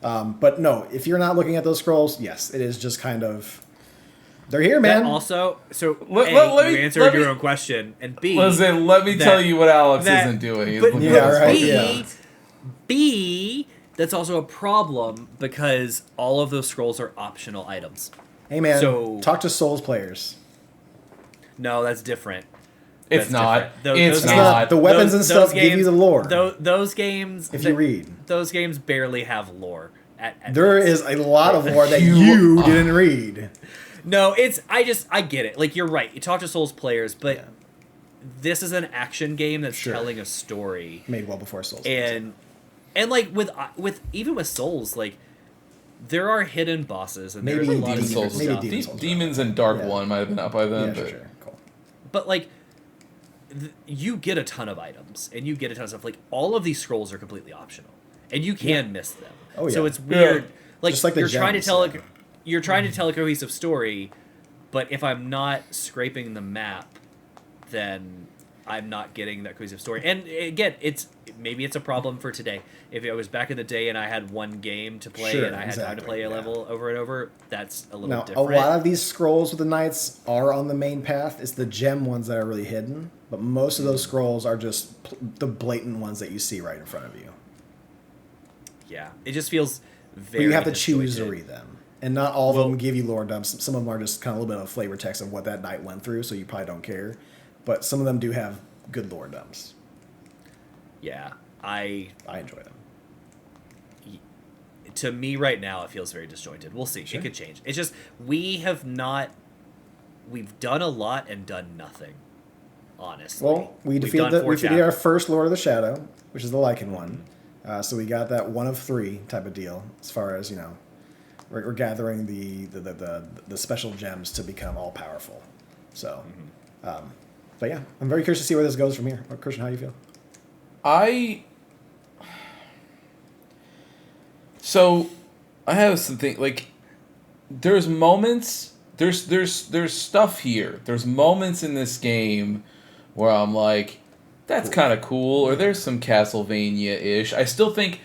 But no, if you're not looking at those scrolls, yes, it is just kind of, they're here, man.
That also, so
let
you
me
answered your own question, and B,
listen, let me tell you what Alex isn't doing.
But
right.
B, that's also a problem because all of those scrolls are optional items.
Hey, man,
so,
talk to Souls players.
No, that's different.
It's not.
Different.
It's not.
The weapons and stuff
games,
give you the lore.
Those games,
if you read,
those games barely have lore.
There is a lot of lore that you didn't read.
No, I get it. Like, you're right. You talk to Souls players, but this is an action game that's telling a story.
Made well before Souls.
And like with even with Souls, like, there are hidden bosses and
maybe
there's a lot of
Souls. Demons and Dark One might have been out by then.
Yeah, sure. Cool.
But, like, you get a ton of items and you get a ton of stuff. Like, all of these scrolls are completely optional, and you can miss them.
Oh, yeah.
So it's weird.
Yeah.
Like,
Just like the
you're trying to tell
gems,
you're trying to tell a cohesive story, but if I'm not scraping the map, then I'm not getting that cohesive story. And again, maybe it's a problem for today. If I was back in the day and I had one game to play and I had time to play a level over and over, that's a little different.
A lot of these scrolls with the knights are on the main path. It's the gem ones that are really hidden, but most of those scrolls are just the blatant ones that you see right in front of you.
Yeah, it just feels very.
But you have to choose to read them. And not all of them give you lore dumps. Some of them are just kind of a little bit of flavor text of what that knight went through, so you probably don't care. But some of them do have good lore dumps.
Yeah, I
enjoy them.
To me right now, it feels very disjointed. We'll see. Sure. It could change. It's just we have not we've done a lot and done nothing. Honestly.
Well, we defeated our first Lord of the Shadow, which is the Lycan one. So we got that 1 of 3 type of deal as far as, we're gathering the special gems to become all powerful. So, but yeah, I'm very curious to see where this goes from here. Christian, how do you feel?
So I have something like there's moments there's stuff here. There's moments in this game where I'm like, that's kind of cool, or there's some Castlevania-ish. I still think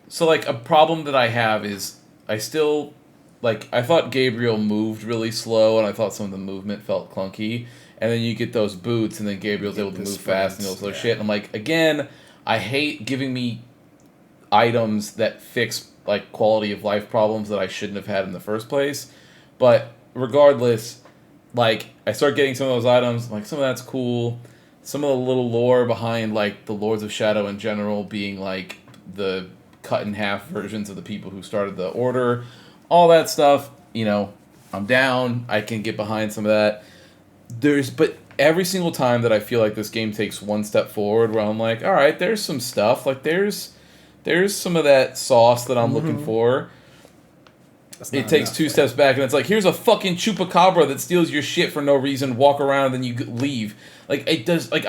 so. Like a problem that I have is I thought Gabriel moved really slow, and I thought some of the movement felt clunky. And then you get those boots, and then Gabriel's able to move fast and all this other shit. And I'm like, again, I hate giving me items that fix like quality of life problems that I shouldn't have had in the first place. But regardless, like I start getting some of those items, like some of that's cool. Some of the little lore behind like the Lords of Shadow in general being like the cut in half versions of the people who started the order, all that stuff, I'm down. I can get behind some of that. But every single time that I feel like this game takes one step forward where I'm like, all right, there's some stuff, like there's some of that sauce that I'm looking for. It takes two steps back, and it's like, here's a fucking chupacabra that steals your shit for no reason, walk around, and then you leave. Like, it does, like,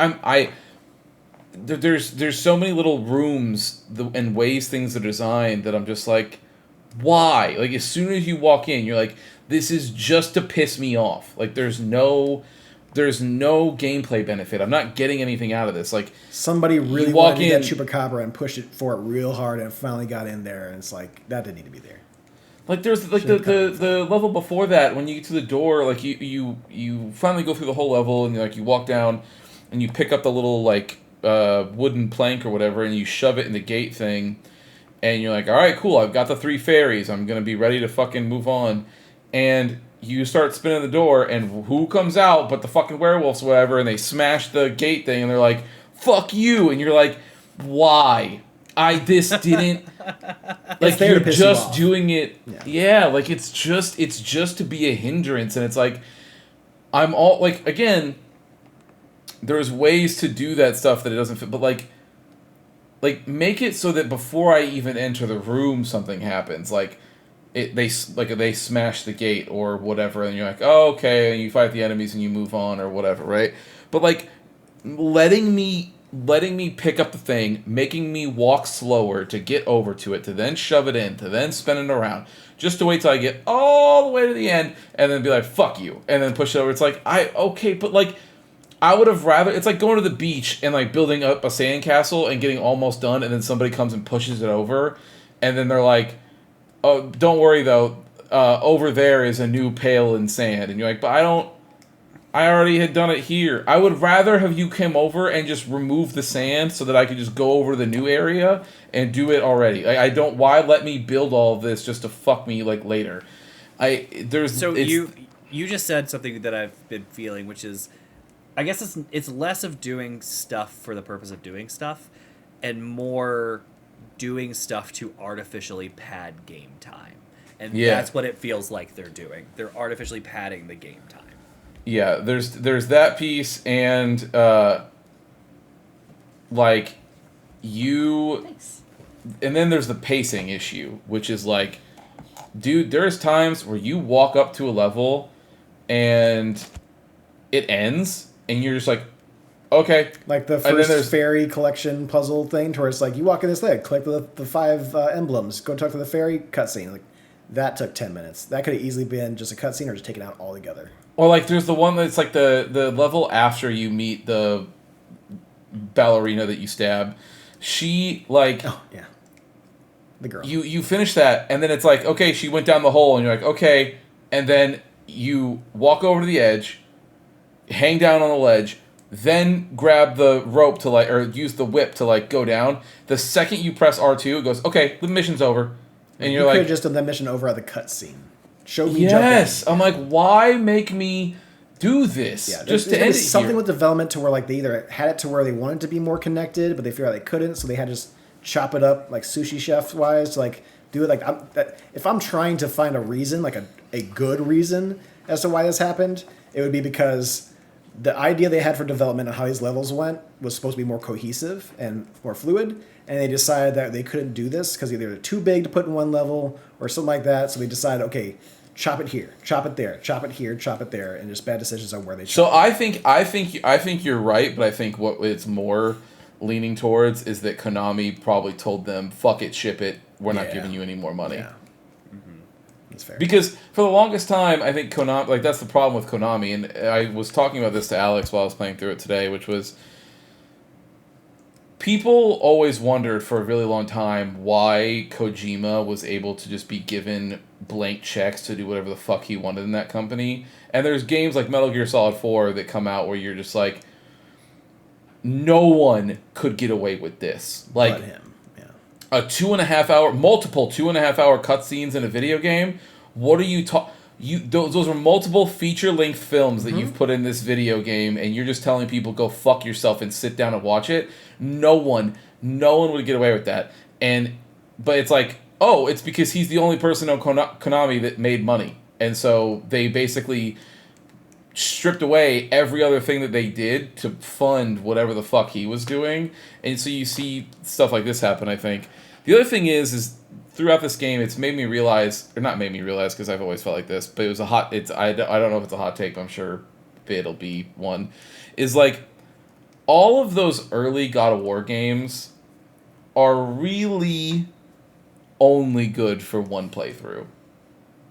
there's so many little rooms and ways things are designed that I'm just like, why? Like, as soon as you walk in, you're like, this is just to piss me off. Like, there's no gameplay benefit. I'm not getting anything out of this. Like,
somebody really wanted that chupacabra and pushed it for it real hard and finally got in there, and it's like, that didn't need to be there.
Like there's like the level before that when you get to the door, like you finally go through the whole level and you walk down and you pick up the little like wooden plank or whatever and you shove it in the gate thing and you're like, all right, cool, I've got the 3 fairies, I'm gonna be ready to fucking move on, and you start spinning the door and who comes out but the fucking werewolves or whatever, and they smash the gate thing and they're like, fuck you, and you're like, why? This didn't like you're just doing it. Yeah, like it's just to be a hindrance, and it's like I'm all like, again, there's ways to do that stuff that it doesn't fit, but like make it so that before I even enter the room something happens, like they smash the gate or whatever, and you're like, oh, okay, and you fight the enemies and you move on or whatever, right? But like letting me pick up the thing, making me walk slower to get over to it, to then shove it in, to then spin it around, just to wait till I get all the way to the end, and then be like, fuck you, and then push it over. It's like, but like, I would have rather, it's like going to the beach and like building up a sandcastle and getting almost done, and then somebody comes and pushes it over, and then they're like, oh, don't worry though, over there is a new pail in sand, and you're like, but I already had done it here. I would rather have you come over and just remove the sand so that I could just go over to the new area and do it already. Why let me build all of this just to fuck me like later?
You just said something that I've been feeling, which is, I guess it's less of doing stuff for the purpose of doing stuff and more doing stuff to artificially pad game time. And that's what it feels like they're doing. They're artificially padding the game time.
Yeah, there's that piece, and like
Thanks.
and then there's the pacing issue, which is like, dude, there's times where you walk up to a level and it ends, and you're just like, okay.
Like the first fairy collection puzzle thing, where it's like, you walk in this thing, click the 5 emblems, go talk to the fairy, cutscene. Like, that took 10 minutes. That could have easily been just a cutscene or just taken out altogether.
Or like there's the one that's like the level after you meet the ballerina that you stab. She like,
oh yeah, the girl.
You finish that, and then it's like, okay, she went down the hole, and you're like, okay, and then you walk over to the edge, hang down on the ledge, then grab the rope to like, or use the whip to like go down. The second you press R2, it goes, okay, the mission's over, and you're like,
could have just done the mission over at the cutscene. Show me
yes,
jumping.
I'm like, why make me do this?
Yeah,
just to end it
something
here.
with development to where like they either had it to where they wanted to be more connected, but they figured out they couldn't, so they had to just chop it up like sushi chef wise to like do it like if I'm trying to find a reason, like a good reason as to why this happened, it would be because the idea they had for development and how these levels went was supposed to be more cohesive and more fluid, and they decided that they couldn't do this because either they're too big to put in one level or something like that. So they decided, okay, chop it here, chop it there, chop it here, chop it there, and just bad decisions on where they.
So I think you're right, but I think what it's more leaning towards is that Konami probably told them, "Fuck it, ship it. We're not giving you any more money."
Yeah. That's fair.
Because for the longest time, I think Konami, like that's the problem with Konami, and I was talking about this to Alex while I was playing through it today, which was people always wondered for a really long time why Kojima was able to just be given blank checks to do whatever the fuck he wanted in that company. And there's games like Metal Gear Solid 4 that come out where you're just like, no one could get away with this. Like,
But him.
a 2.5 hour, multiple 2.5 hour cutscenes in a video game. What are you talking? Those are multiple feature-length films that you've put in this video game, and you're just telling people go fuck yourself and sit down and watch it. No one would get away with that. But it's like, oh, it's because he's the only person on Konami that made money, and so they basically stripped away every other thing that they did to fund whatever the fuck he was doing, and so you see stuff like this happen. I think the other thing is throughout this game, it's made me realize, or not made me realize because I've always felt like this, but it was I don't know if it's a hot take, but I'm sure it'll be one, is like all of those early God of War games are really only good for one playthrough.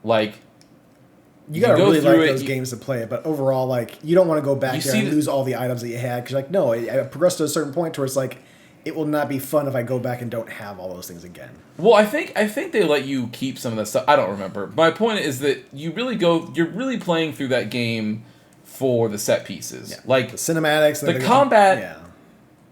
Like,
You gotta
go
really
through
like
it,
those games to play it, but overall, like, you don't want to go back there and lose all the items that you had, because, like, no, it progressed to a certain point where it's like, it will not be fun if I go back and don't have all those things again.
Well, I think they let you keep some of that stuff. I don't remember. My point is that you're really playing through that game for the set pieces.
Yeah.
Like
The cinematics,
the combat. Yeah.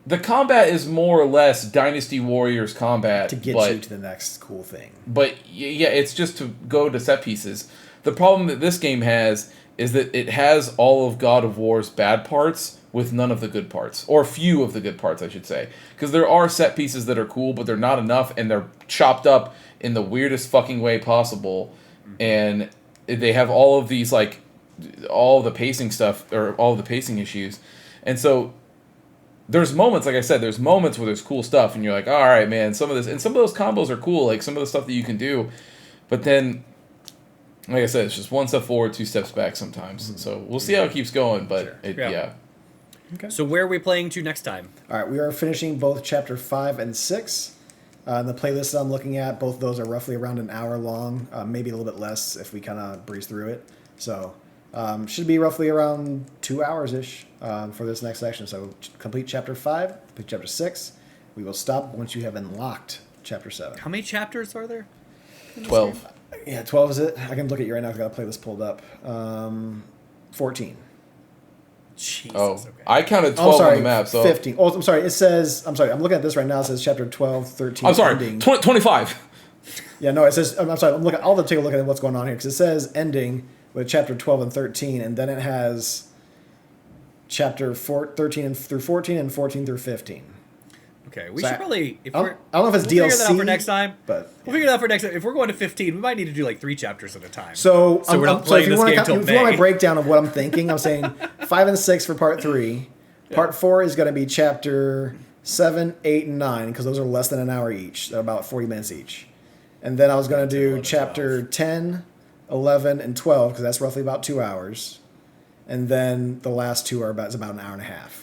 The combat is more or less Dynasty Warriors combat
to get you to the next cool thing.
But yeah, it's just to go to set pieces. The problem that this game has is that it has all of God of War's bad parts with none of the good parts, or few of the good parts, I should say. Because there are set pieces that are cool, but they're not enough, and they're chopped up in the weirdest fucking way possible. And they have all of these, like, all the pacing stuff, or all the pacing issues. And so there's moments, like I said, there's moments where there's cool stuff, and you're like, all right, man, some of those combos are cool, like some of the stuff that you can do. But then, like I said, it's just one step forward, two steps back sometimes. Mm-hmm. So we'll see how it keeps going, but yeah.
Okay. So where are we playing to next time?
All right, we are finishing both Chapter 5 and 6. The playlist I'm looking at, both of those are roughly around an hour long, maybe a little bit less if we kind of breeze through it. So should be roughly around 2 hours-ish for this next section. So complete Chapter 5, complete Chapter 6. We will stop once you have unlocked Chapter 7.
How many chapters are there?
12.
Yeah, 12 is it? I can look at you right now. I've got a playlist pulled up. 14.
Jesus,
okay. I counted 12 on the map. So
15. Oh, I'm sorry. It says, I'm sorry, I'm looking at this right now. It says chapter 12, 13.
I'm sorry, ending. 25.
Yeah, no, it says, I'm sorry, I'll take a look at what's going on here, because it says ending with chapter 12 and 13, and then it has chapter 13 through 14 and 14 through 15.
Okay, we should probably.
I don't know if it's DLC.
Figure that out for next time.
But
we'll figure it out for next time. If we're going to 15, we might need to do like 3 chapters at a time.
So
we're not playing this game till May.
If you want my breakdown of what I'm thinking, I'm saying 5 and 6 for part 3. Yeah. Part 4 is going to be chapter 7, 8, and 9, because those are less than an hour each. They're about 40 minutes each. And then I was going to do chapter 10, 11, and 12, because that's roughly about 2 hours. And then the last 2 is about an hour and a half.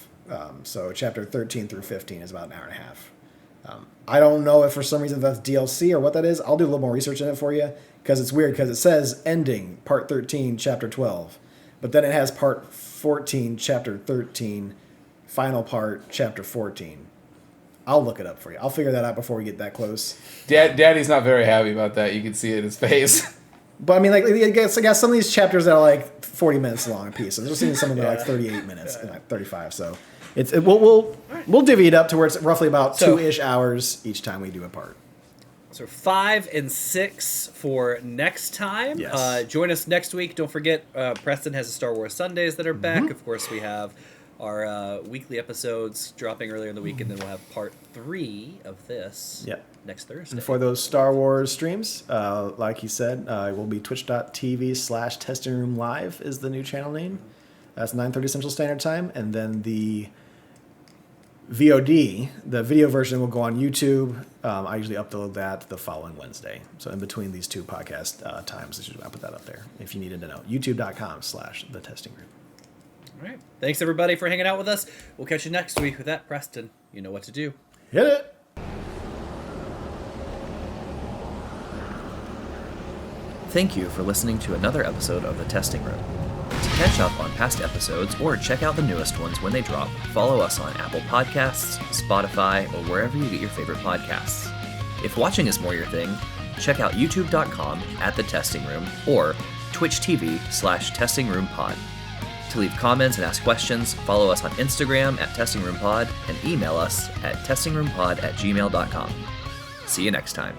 So chapter 13 through 15 is about an hour and a half. I don't know if for some reason that's DLC or what that is. I'll do a little more research in it for you, because it's weird, because it says ending part 13, chapter 12. But then it has part 14, chapter 13, final part, chapter 14. I'll look it up for you. I'll figure that out before we get that close.
Daddy's not very happy about that. You can see it in his face.
But I mean, like, I got some of these chapters that are like 40 minutes long a piece. So there's even some of them that are like 38 minutes, like 35. So we'll divvy it up to where it's roughly about 2-ish hours each time we do a part.
So 5 and 6 for next time.
Yes.
Join us next week. Don't forget, Preston has the Star Wars Sundays that are back. Of course, we have our weekly episodes dropping earlier in the week, and then we'll have part 3 of this next Thursday.
And for those Star Wars streams, like he said, it will be twitch.tv/testingroomlive is the new channel name. That's 9:30 Central Standard Time. And then the VOD, the video version, will go on YouTube. I usually upload that the following Wednesday. So in between these two podcast times, I put that up there if you needed to know. YouTube.com/The Testing Group.
All right. Thanks, everybody, for hanging out with us. We'll catch you next week. With that, Preston, you know what to do.
Hit it!
Thank you for listening to another episode of The Testing Room. To catch up on past episodes or check out the newest ones when they drop, follow us on Apple Podcasts, Spotify, or wherever you get your favorite podcasts. If watching is more your thing, check out youtube.com/The Testing Room or Twitch TV/Testing Room Pod. To leave comments and ask questions, follow us on Instagram @TestingRoomPod and email us at testingroompod@gmail.com. See you next time.